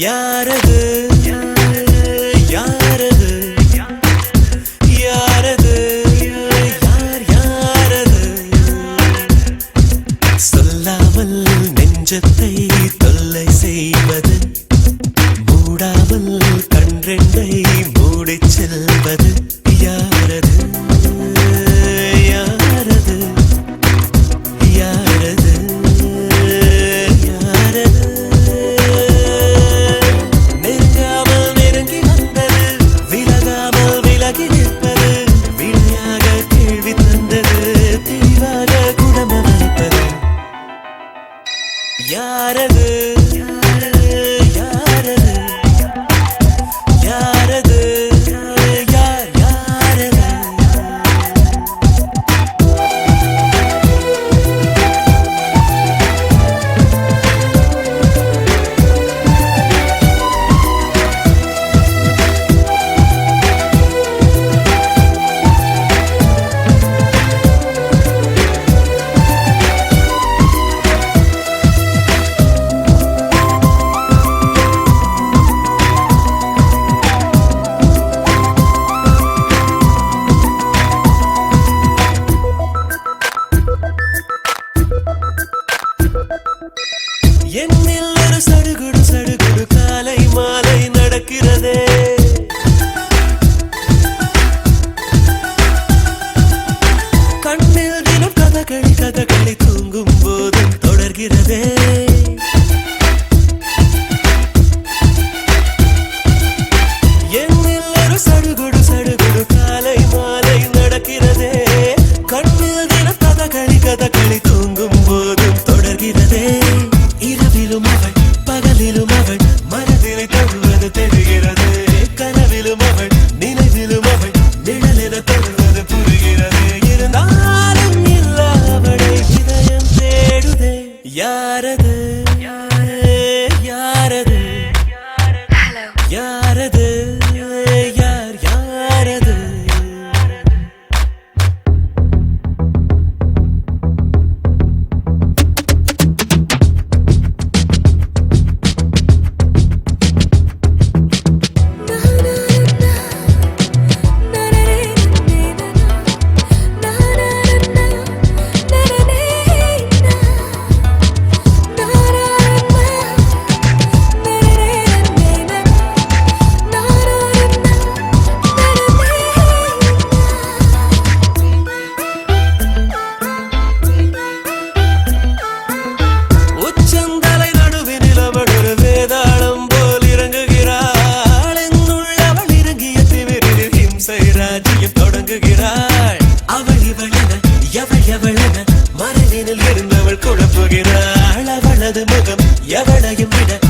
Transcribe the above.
யாரது யாரது யாரது யார் யாரது சொல்லாமல் நெஞ்சத்தை தொல்லை செய்வது மூடாமல் கன்றெண்டை மூடிச் செல்வது யாரது யாரது யாரது யாரது யாரது யாரது யார் யாரது என்னில் ஒரு சடுகுடு சடுகுடு காலை மாலை நடக்கிறதே கண்ணில் தினம் கதகளி கதகளி தூங்கும் போதும் தொடர்கிறதே என்னில் ஒரு சடுகுடு சடுகுடு காலை மாலை நடக்கிறதே கண்ணில் தினம் கதகளி கதகளி தூங்கும் போதும் தொடர்கிறதே இரவிலும் அவள் பகலிலும் அவள் மனதிலை தொடுவது தெரிகிறது கனவிலும் அவள் நினைவிலும் அவள் நிழலென தொடுவது புரிகிறது இருந்தாலும் இல்ல அவளை இதயம் தேடுதே யாரது யாரது யாரது யார் யாரது தொடங்குகிறாள் அவள் இவளென எவள் எவளென மறைவினில் இருந்தவள் குழப்புகிறாள் அவளது முகம் எவளையும் விட